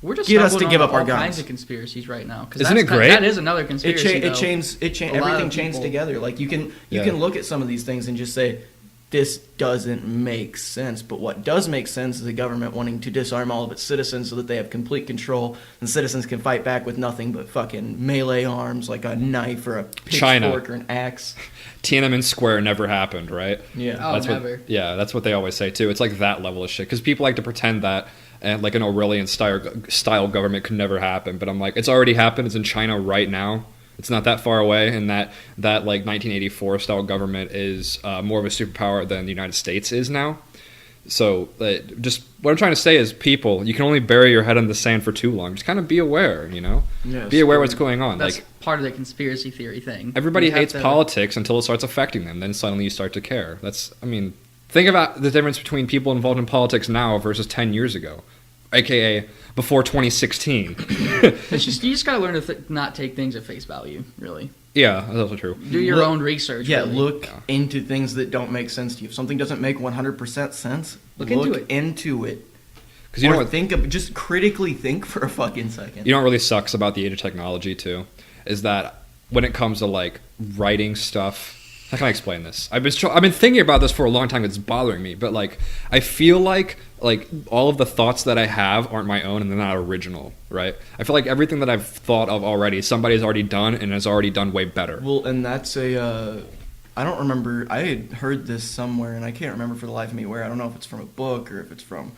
We're just get us to stumbling give on up our all guns? kinds of conspiracies right now. Isn't it great? That is another conspiracy. Everything chains together. Like you can look at some of these things and just say, this doesn't make sense. But what does make sense is the government wanting to disarm all of its citizens so that they have complete control and citizens can fight back with nothing but fucking melee arms like a knife or a pitchfork or an axe. Tiananmen Square never happened, right? Yeah. Oh, that's never. That's what they always say too. It's like that level of shit because people like to pretend that and like an Aurelian style government could never happen. But I'm like, it's already happened. It's in China right now. It's not that far away, and that like 1984 style government is more of a superpower than the United States is now. So just what I'm trying to say is, people, you can only bury your head in the sand for too long. Just kind of be aware, you know? Yes, be aware what's going on. That's like part of the conspiracy theory thing. Everybody hates politics until it starts affecting them. Then suddenly you start to care. Think about the difference between people involved in politics now versus 10 years ago, aka before 2016. You just gotta learn to not take things at face value, really. Yeah, that's also true. Do your own research. Yeah, really. look into things that don't make sense to you. If something doesn't make 100% sense, look into it. Because you know what? Just critically think for a fucking second. You know what really sucks about the age of technology too, is that when it comes to like writing stuff. How can I explain this? I've been thinking about this for a long time. It's bothering me, but like I feel like all of the thoughts that I have aren't my own and they're not original, right? I feel like everything that I've thought of already, somebody's already done and has already done way better. Well, and that's I don't remember. I had heard this somewhere, and I can't remember for the life of me where. I don't know if it's from a book or if it's from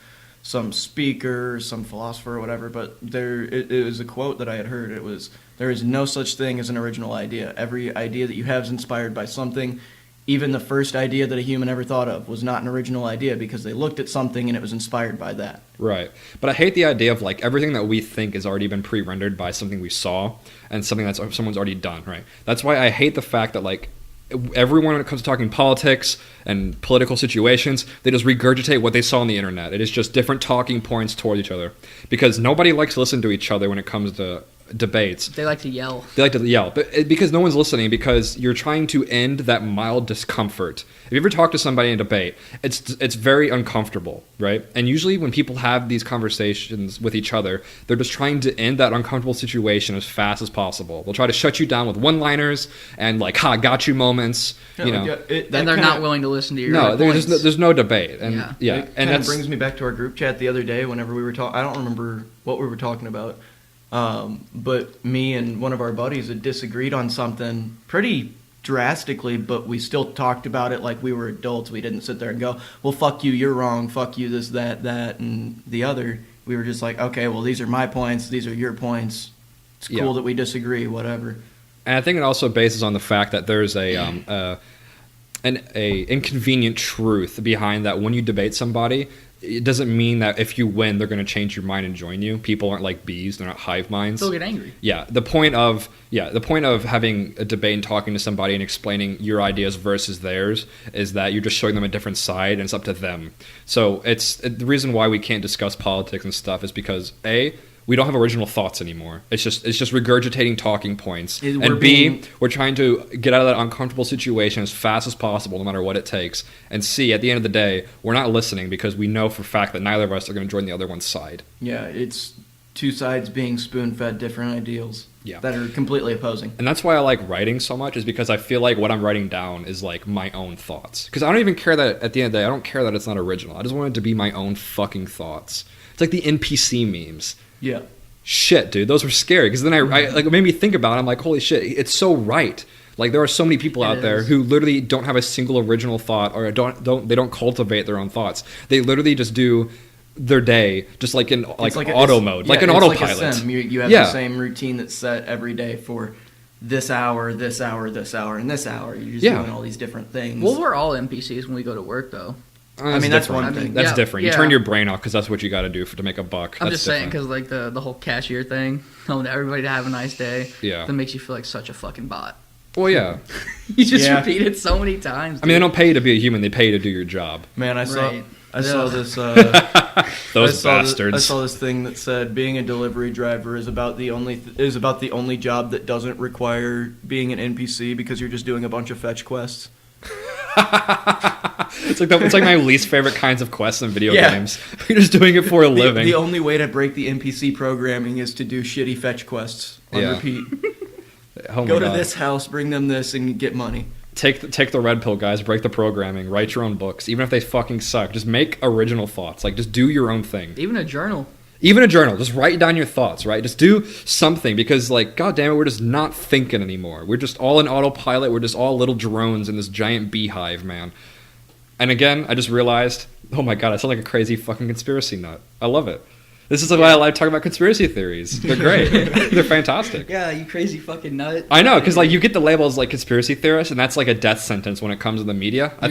some speaker, some philosopher or whatever, but it was a quote that I had heard. It was, there is no such thing as an original idea. Every idea that you have is inspired by something. Even the first idea that a human ever thought of was not an original idea because they looked at something and it was inspired by that. Right. But I hate the idea of like everything that we think has already been pre-rendered by something we saw and something that someone's already done, right? That's why I hate the fact that like everyone, when it comes to talking politics and political situations, they just regurgitate what they saw on the internet. It is just different talking points toward each other because nobody likes to listen to each other when it comes to debates. They like to yell. But because no one's listening, because you're trying to end that mild discomfort. If you ever talk to somebody in a debate, it's very uncomfortable, right? And usually when people have these conversations with each other, they're just trying to end that uncomfortable situation as fast as possible. They'll try to shut you down with one-liners and like, ha, got you moments, you know. And they're not willing to listen to your points. There's no debate. And and that brings me back to our group chat the other day whenever we were talking. I don't remember what we were talking about. But me and one of our buddies had disagreed on something pretty drastically, but we still talked about it like we were adults. We didn't sit there and go, well, fuck you, you're wrong, fuck you, this, that, and the other. We were just like, okay, well, these are my points, these are your points. It's cool that we disagree, whatever. And I think it also bases on the fact that there's an inconvenient truth behind that when you debate somebody, it doesn't mean that if you win, they're going to change your mind and join you. People aren't like bees; they're not hive minds. They'll get angry. Yeah, the point of having a debate and talking to somebody and explaining your ideas versus theirs is that you're just showing them a different side, and it's up to them. So the reason why we can't discuss politics and stuff is because we don't have original thoughts anymore. It's just regurgitating talking points. We're trying to get out of that uncomfortable situation as fast as possible, no matter what it takes. And C, at the end of the day, we're not listening because we know for a fact that neither of us are going to join the other one's side. Yeah, it's two sides being spoon-fed different ideals yeah. that are completely opposing. And that's why I like writing so much, is because I feel like what I'm writing down is like my own thoughts. Because I don't even care that, at the end of the day, I don't care that it's not original. I just want it to be my own fucking thoughts. It's like the NPC memes. Yeah. Shit, dude, those were scary. Because then I like, it made me think about it. I'm like, holy shit, it's so right. Like, there are so many people out there who literally don't have a single original thought, or they don't cultivate their own thoughts. They literally just do their day just like in like auto mode, like an autopilot. Like a sim. You have the same routine that's set every day for this hour, and this hour. You're just doing all these different things. Well, we're all NPCs when we go to work, though. I mean, that's one thing. That's different. You turn your brain off because that's what you got to do to make a buck. I'm just saying, because like the whole cashier thing, telling everybody to have a nice day, that makes you feel like such a fucking bot. Well, yeah. You just repeat it so many times. Dude. I mean, they don't pay you to be a human; they pay you to do your job. Man, I saw this. Those bastards. I saw this thing that said being a delivery driver is about the only job that doesn't require being an NPC because you're just doing a bunch of fetch quests. It's like my least favorite kinds of quests in video games. You're just doing it for a living. The only way to break the NPC programming is to do shitty fetch quests on repeat. Go to this house, bring them this, and get money. Take the red pill, guys. Break the programming. Write your own books, even if they fucking suck. Just make original thoughts. Like, just do your own thing. Even a journal. Just write down your thoughts, right? Just do something, because, like, god damn it, we're just not thinking anymore. We're just all in autopilot. We're just all little drones in this giant beehive, man. And again, I just realized, oh my god, I sound like a crazy fucking conspiracy nut. I love it. This is why I like talking about conspiracy theories. They're great. They're fantastic. Yeah, you crazy fucking nut. I know, because like you get the label as like conspiracy theorist, and that's like a death sentence when it comes to the media. I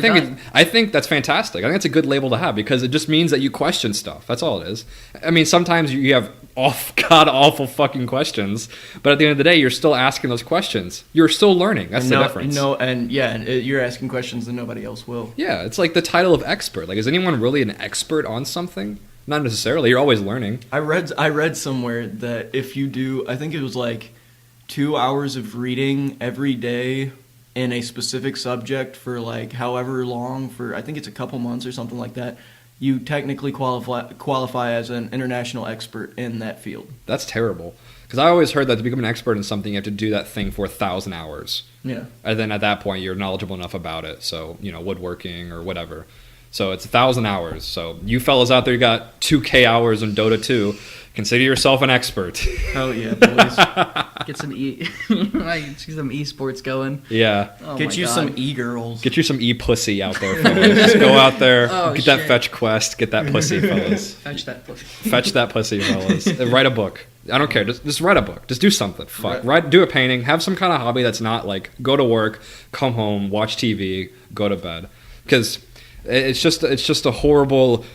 think that's fantastic. I think it's a good label to have, because it just means that you question stuff. That's all it is. I mean, sometimes you have god awful fucking questions, but at the end of the day, you're still asking those questions. You're still learning. That's the difference. You're asking questions that nobody else will. Yeah, it's like the title of expert. Like, is anyone really an expert on something? Not necessarily. You're always learning. I read somewhere that if you do, I think it was like 2 hours of reading every day in a specific subject for like however long, for I think it's a couple months or something like that, you technically qualify as an international expert in that field. That's terrible. Because I always heard that to become an expert in something, you have to do that thing for 1,000 hours. Yeah. And then at that point, you're knowledgeable enough about it. So, woodworking or whatever. So it's 1,000 hours. So you fellas out there, you got 2K hours in Dota 2. Consider yourself an expert. Hell yeah, boys. Get some esports going. Yeah. Oh Get you some e-girls. Get you some e-pussy out there, fellas. Just go out there, that fetch quest, get that pussy, fellas. Fetch that pussy. Fetch that pussy, fellas. Write a book. I don't care. Just write a book. Just do something. Do a painting. Have some kind of hobby that's not like go to work, come home, watch TV, go to bed. Because it's just a horrible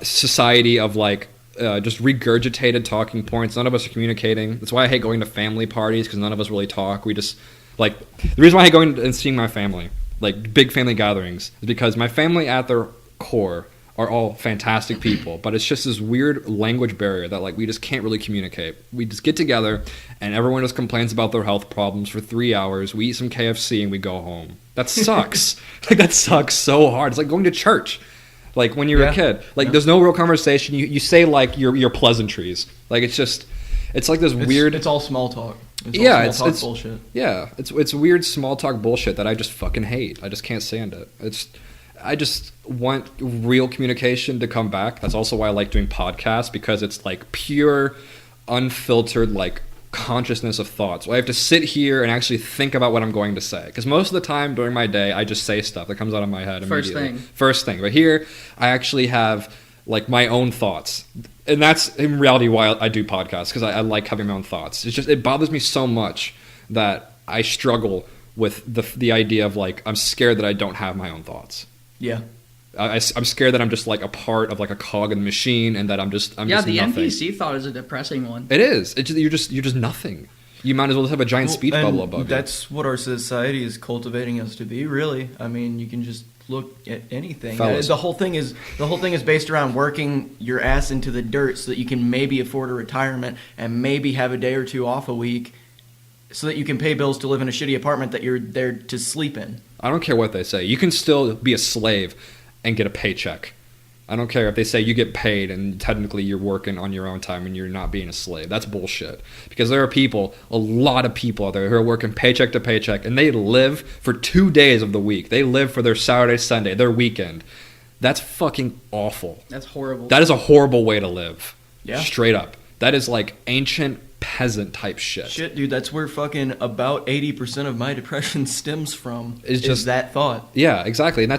society of like just regurgitated talking points. None of us are communicating. That's why I hate going to family parties, because none of us really talk. We just like the reason why I hate going and seeing my family, like big family gatherings, is because my family at their core are all fantastic people, but it's just this weird language barrier that like we just can't really communicate. We just get together and everyone just complains about their health problems for 3 hours. We eat some KFC and we go home. That sucks. Like that sucks so hard. It's like going to church. Like when you're a kid. Like there's no real conversation. You say like your pleasantries. Like it's like this weird. It's all small talk. It's bullshit. Yeah, it's weird small talk bullshit that I just fucking hate. I just can't stand it. I just want real communication to come back. That's also why I like doing podcasts, because it's like pure, unfiltered, like consciousness of thoughts. I have to sit here and actually think about what I'm going to say, because most of the time during my day I just say stuff that comes out of my head immediately. First thing. But here I actually have like my own thoughts, and that's in reality why I do podcasts, because I like having my own thoughts. It bothers me so much that I struggle with the idea of like I'm scared that I don't have my own thoughts. Yeah. I'm scared that I'm just like a part of like a cog in the machine, and that I'm just the nothing. NPC thought is a depressing one. It is. You're just nothing. You might as well have a giant speech bubble above you. That's what our society is cultivating us to be, really. I mean, you can just look at anything. Fellas. The whole thing is based around working your ass into the dirt so that you can maybe afford a retirement and maybe have a day or two off a week so that you can pay bills to live in a shitty apartment that you're there to sleep in. I don't care what they say. You can still be a slave and get a paycheck. I don't care if they say you get paid and technically you're working on your own time and you're not being a slave. That's bullshit. Because there are people, a lot of people out there who are working paycheck to paycheck, and they live for 2 days of the week. They live for their Saturday, Sunday, their weekend. That's fucking awful. That's horrible. That is a horrible way to live. Yeah. Straight up. That is like ancient peasant type shit. Shit, dude, that's where fucking about 80% of my depression stems from. Is just that thought. Yeah, exactly. And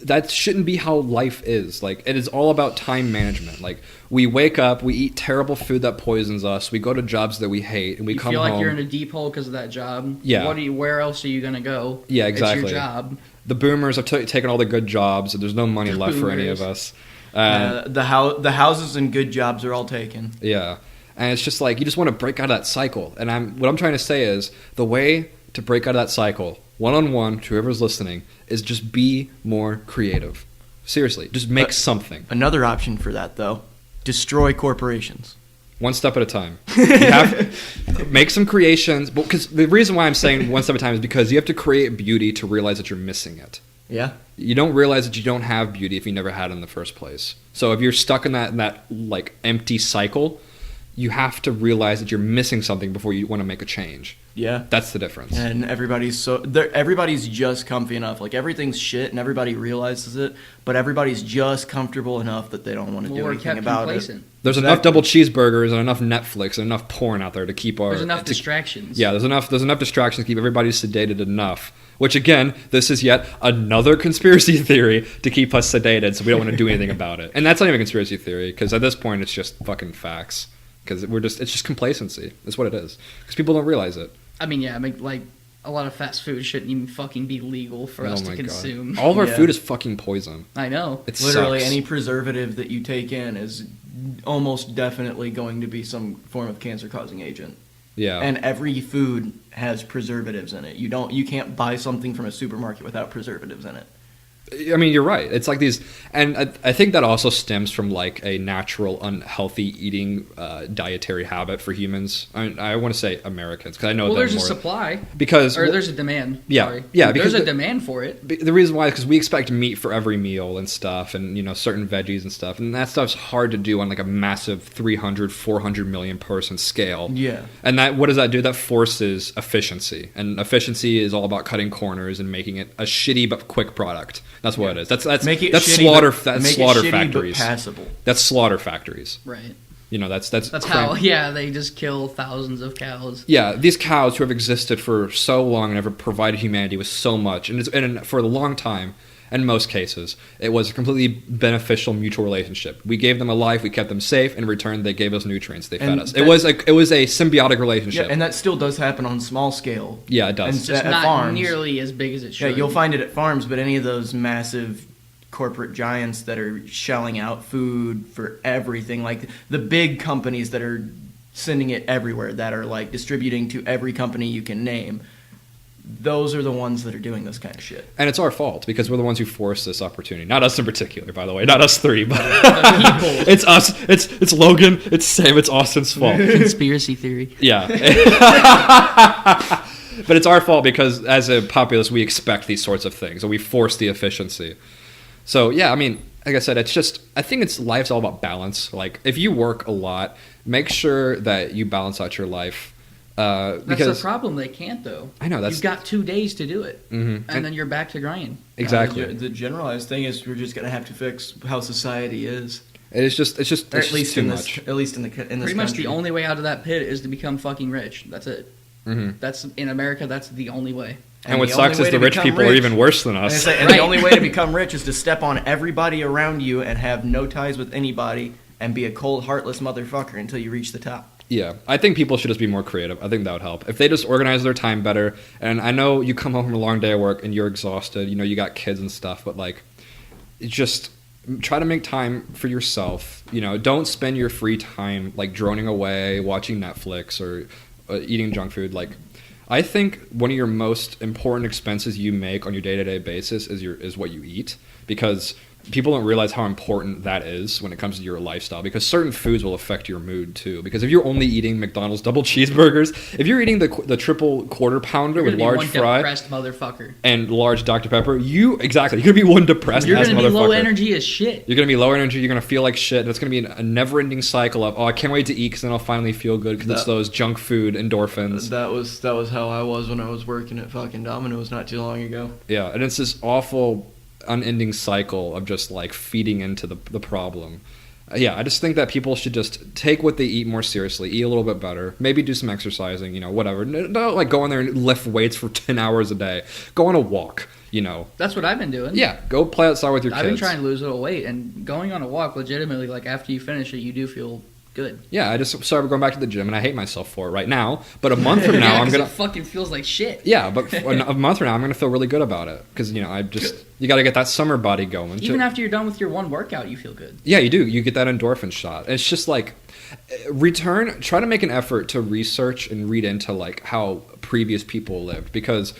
that shouldn't be how life is. Like, it is all about time management. Like, we wake up, we eat terrible food that poisons us, we go to jobs that we hate, and we come home. You feel like you're in a deep hole because of that job. Yeah. Where else are you going to go? Yeah, exactly. It's your job. The boomers have taken all the good jobs, and there's no money left for any of us. The houses and good jobs are all taken. Yeah. And it's just like, you just want to break out of that cycle. And what I'm trying to say is, the way to break out of that cycle, one-on-one, to whoever's listening, is just be more creative. Seriously, just make something. Another option for that, though, destroy corporations. One step at a time. You have to make some creations. Because the reason why I'm saying one step at a time is because you have to create beauty to realize that you're missing it. Yeah. You don't realize that you don't have beauty if you never had it in the first place. So if you're stuck in that like empty cycle, you have to realize that you're missing something before you want to make a change. Yeah. That's the difference. And everybody's just comfy enough. Like, everything's shit and everybody realizes it, but everybody's just comfortable enough that they don't want to do anything about it. There's enough double cheeseburgers and enough Netflix and enough porn out there to keep our... There's enough distractions. Yeah, there's enough distractions to keep everybody sedated enough. Which, again, this is yet another conspiracy theory to keep us sedated so we don't want to do anything about it. And that's not even a conspiracy theory, because at this point it's just fucking facts. Because it's just complacency. That's what it is. Because people don't realize it. I mean, yeah, like, a lot of fast food shouldn't even fucking be legal for us to consume. All of our food is fucking poison. I know. It literally sucks. Any preservative that you take in is almost definitely going to be some form of cancer-causing agent. Yeah. And every food has preservatives in it. You can't buy something from a supermarket without preservatives in it. I mean, you're right. It's like these, and I think that also stems from like a natural unhealthy eating dietary habit for humans. I want to say Americans, because I know there's more, a supply there's a demand. Yeah, Sorry. yeah. There's a demand for it. The reason why is because we expect meat for every meal and stuff, and certain veggies and stuff, and that stuff's hard to do on like a massive 300, 400 million person scale. Yeah. And what does that do? That forces efficiency, and efficiency is all about cutting corners and making it a shitty but quick product. That's what it is. That's slaughter factories. But passable. That's slaughter factories. Right. That's how. Yeah, they just kill thousands of cows. Yeah, these cows who have existed for so long and have provided humanity with so much, and for a long time, in most cases, it was a completely beneficial mutual relationship. We gave them a life, we kept them safe. In return, they gave us nutrients, they fed us. It was a symbiotic relationship. Yeah, and that still does happen on small scale. Yeah, it does. It's just not farms. Nearly as big as it should. Yeah, you'll find it at farms, but any of those massive corporate giants that are shelling out food for everything, like the big companies that are sending it everywhere, that are like distributing to every company you can name, those are the ones that are doing this kind of shit. And it's our fault, because we're the ones who forced this opportunity. Not us in particular, by the way. Not us three, but it's us. It's Logan. It's Sam. It's Austin's fault. Conspiracy theory. Yeah. But it's our fault because as a populace, we expect these sorts of things, and we force the efficiency. So, yeah, I mean, like I said, I think life's all about balance. Like, if you work a lot, make sure that you balance out your life. That's the problem. They can't, though. I know. You've got 2 days to do it, and then you're back to grinding. Exactly. The generalized thing is we're just going to have to fix how society is. It's just at least too much. At least in this Pretty much the only way out of that pit is to become fucking rich. That's it. Mm-hmm. That's in America. That's the only way. And what sucks is the rich people are even worse than us. And the only way to become rich is to step on everybody around you and have no ties with anybody and be a cold, heartless motherfucker until you reach the top. Yeah, I think people should just be more creative. I think that would help. If they just organize their time better, and I know you come home from a long day of work and you're exhausted, you got kids and stuff, but like, just try to make time for yourself. Don't spend your free time like droning away, watching Netflix or eating junk food, like, I think one of your most important expenses you make on your day-to-day basis is what you eat, because people don't realize how important that is when it comes to your lifestyle, because certain foods will affect your mood too. Because if you're only eating McDonald's double cheeseburgers, if you're eating the triple quarter pounder with large fry, depressed motherfucker, and large Dr. Pepper, you're gonna be one depressed. You're gonna be low energy as shit. You're gonna be low energy. You're gonna feel like shit. It's gonna be a never-ending cycle of, oh, I can't wait to eat because then I'll finally feel good because it's those junk food endorphins. That was how I was when I was working at fucking Domino's not too long ago. Yeah, and it's this awful, unending cycle of just like feeding into the problem. Yeah, I just think that people should just take what they eat more seriously, eat a little bit better, maybe do some exercising, whatever. Don't like go in there and lift weights for 10 hours a day. Go on a walk, That's what I've been doing. Yeah, go play outside with your kids. I've been trying to lose a little weight, and going on a walk, legitimately, like after you finish it, you do feel good. Yeah, I just started going back to the gym, and I hate myself for it right now. But a month from now, I'm gonna. It fucking feels like shit. Yeah, but a month from now, I'm gonna feel really good about it because you got to get that summer body going. Even after you're done with your one workout, you feel good. Yeah, you do. You get that endorphin shot. It's just like try to make an effort to research and read into like how previous people lived, because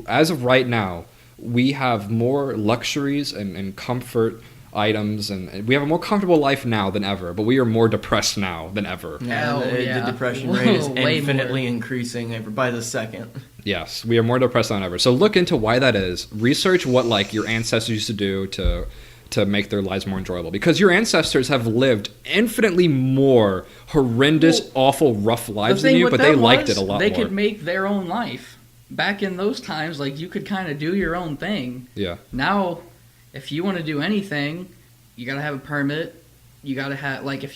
as of right now, we have more luxuries and comfort items, and we have a more comfortable life now than ever, but we are more depressed now than ever. The depression rate is infinitely increasing by the second. Yes, we are more depressed than ever. So look into why that is. Research what like your ancestors used to do to make their lives more enjoyable, because your ancestors have lived infinitely more horrendous, awful, rough lives than you, but they liked it a lot more. They could make their own life. Back in those times, like, you could kind of do your own thing. Yeah. Now, if you want to do anything, you got to have a permit. You got to have, like, if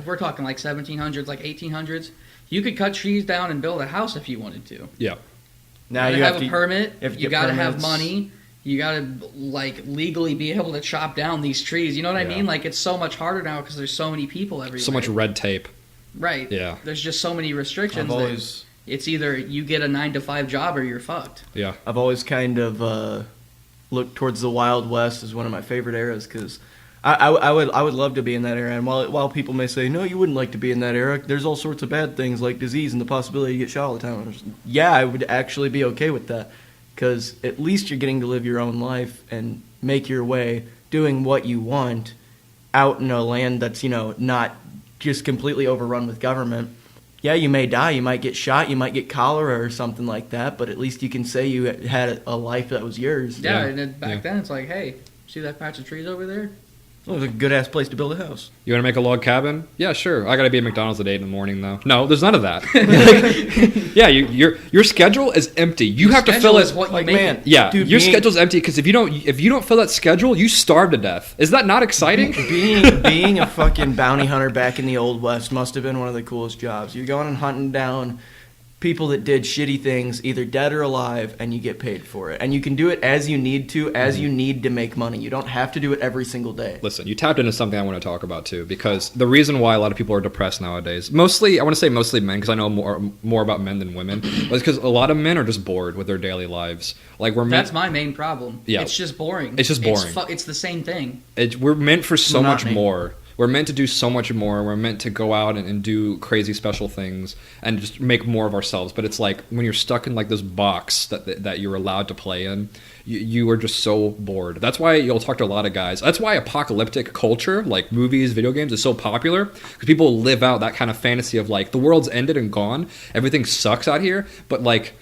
we're talking like 1700s, like 1800s, you could cut trees down and build a house if you wanted to. Yeah. Now you have a permit. You got to have money. You got to, like, legally be able to chop down these trees. You know what I mean? Like, it's so much harder now because there's so many people everywhere. So much red tape. Right. Yeah. There's just so many restrictions. It's either you get a 9-to-5 job or you're fucked. Yeah. I've always kind of looked towards the Wild West as one of my favorite eras, because I would love to be in that era. And while people may say, no, you wouldn't like to be in that era, there's all sorts of bad things like disease and the possibility you get shot all the time. Yeah, I would actually be okay with that, because at least you're getting to live your own life and make your way doing what you want out in a land that's, not just completely overrun with government. Yeah, you may die, you might get shot, you might get cholera or something like that, but at least you can say you had a life that was yours. Yeah, and back then it's like, hey, see that patch of trees over there? Well, it's a good-ass place to build a house. You want to make a log cabin? Yeah, sure. I got to be at McDonald's at 8 in the morning, though. No, there's none of that. Yeah, your schedule is empty. You have to fill it. What you make. Yeah, dude, your schedule's empty, because if you don't fill that schedule, you starve to death. Is that not exciting? Being a fucking bounty hunter back in the Old West must have been one of the coolest jobs. You're going and hunting down people that did shitty things, either dead or alive, and you get paid for it. And you can do it as you need to, you need to make money. You don't have to do it every single day. Listen, you tapped into something I want to talk about, too, because the reason why a lot of people are depressed nowadays, mostly men, because I know more about men than women, is because a lot of men are just bored with their daily lives. Like, that's my main problem. Yeah. It's just boring. It's just boring. It's the same thing. We're meant for so much more. We're meant to do so much more. We're meant to go out and do crazy special things and just make more of ourselves. But it's like when you're stuck in like this box that you're allowed to play in, you are just so bored. That's why you'll talk to a lot of guys. That's why apocalyptic culture, like movies, video games, is so popular, because people live out that kind of fantasy of like the world's ended and gone. Everything sucks out here, but like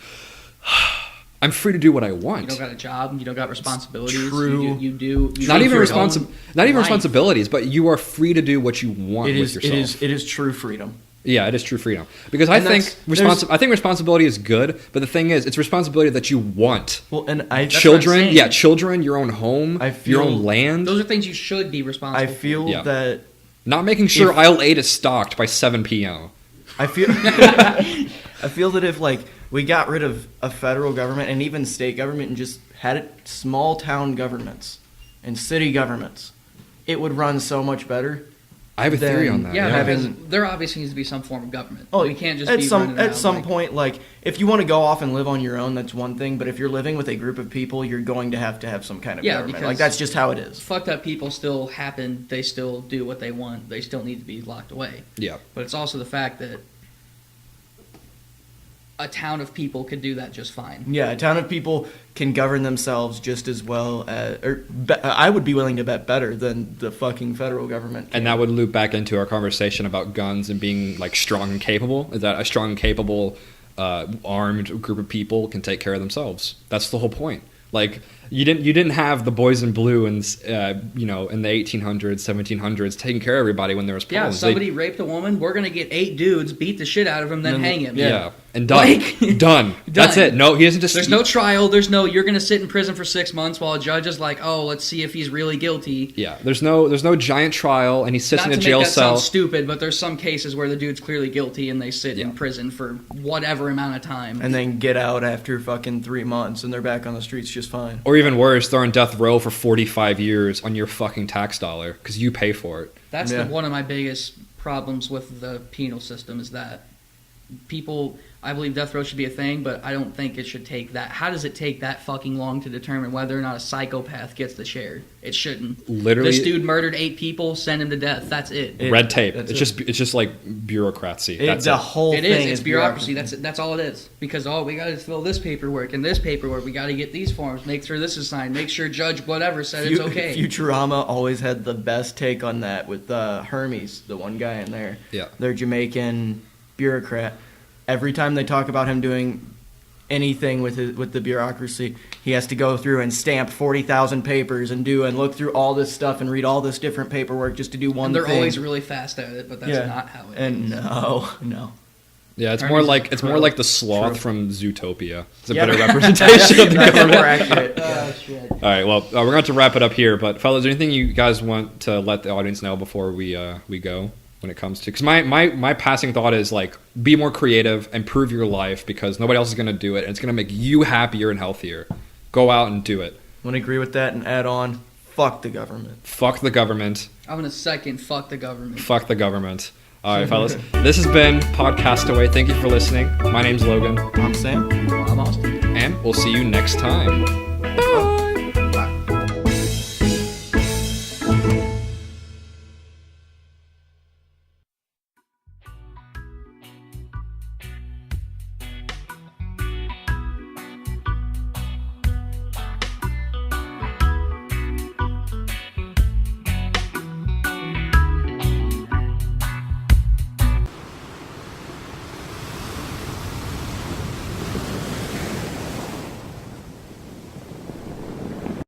I'm free to do what I want. You don't got a job. You don't got responsibilities. True. You do. Not even responsibilities, but you are free to do what you want with yourself. It is true freedom. Yeah, it is true freedom. Because I think responsibility is good, but the thing is, it's responsibility that you want. Well, and children, your own home, your own land. Those are things you should be responsible for. I feel that not making sure aisle 8 is stocked by 7 p.m. I feel that if like we got rid of a federal government and even state government and just had it small town governments and city governments, it would run so much better. I have a theory on that. Yeah, because there obviously needs to be some form of government. Oh, you can't just at some point, like if you want to go off and live on your own, that's one thing. But if you're living with a group of people, you're going to have some kind of government. Like that's just how it is. Fucked up people still happen. They still do what they want. They still need to be locked away. Yeah. But it's also the fact that a town of people could do that just fine. Yeah, a town of people can govern themselves just as well I would be willing to bet better than the fucking federal government can. And that would loop back into our conversation about guns and being like strong and capable. Is that a strong and capable armed group of people can take care of themselves? That's the whole point. Like you didn't have the boys in blue and in the 1800s, 1700s taking care of everybody when there was problems. Yeah, if somebody raped a woman, we're gonna get 8 dudes, beat the shit out of him, then hang him. Yeah. And done. Done. That's it. No, he doesn't just. There's no trial. There's no. You're gonna sit in prison for 6 months while a judge is like, oh, let's see if he's really guilty. Yeah. There's no giant trial, and he sits in a jail cell. Not to make that sound stupid, but there's some cases where the dude's clearly guilty and they sit in prison for whatever amount of time, and then get out after fucking 3 months, and they're back on the streets just fine. Or even worse, they're on death row for 45 years on your fucking tax dollar because you pay for it. That's one of my biggest problems with the penal system is that people. I believe death row should be a thing, but I don't think it should take that. How does it take that fucking long to determine whether or not a psychopath gets the share? It shouldn't. Literally, this dude murdered 8 people. Send him to death. That's it. Red tape. It's just like bureaucracy. That's the whole thing. It is. It's bureaucracy. That's all it is. Because we got to fill this paperwork and this paperwork. We got to get these forms. Make sure this is signed. Make sure Judge whatever said it's okay. Futurama always had the best take on that with Hermes, the one guy in there. Yeah. Their Jamaican bureaucrat. Every time they talk about him doing anything with the bureaucracy, he has to go through and stamp 40,000 papers and look through all this stuff and read all this different paperwork just to do one thing. And they're always really fast at it, but that's not how it is. And no. Yeah, it's more like the sloth from Zootopia. It's a better representation of the government. More accurate. Oh, shit. All right, well, we're going to wrap it up here. But fellas, is there anything you guys want to let the audience know before we go? When it comes to, because my passing thought is like, be more creative, improve your life, because nobody else is going to do it, and it's going to make you happier and healthier. Go out and do it. I want to agree with that and add on, fuck the government. Fuck the government. I'm going to second fuck the government. Fuck the government. All right, fellas. This has been Podcast Away. Thank you for listening. My name's Logan. I'm Sam. I'm Austin. And we'll see you next time. Bye.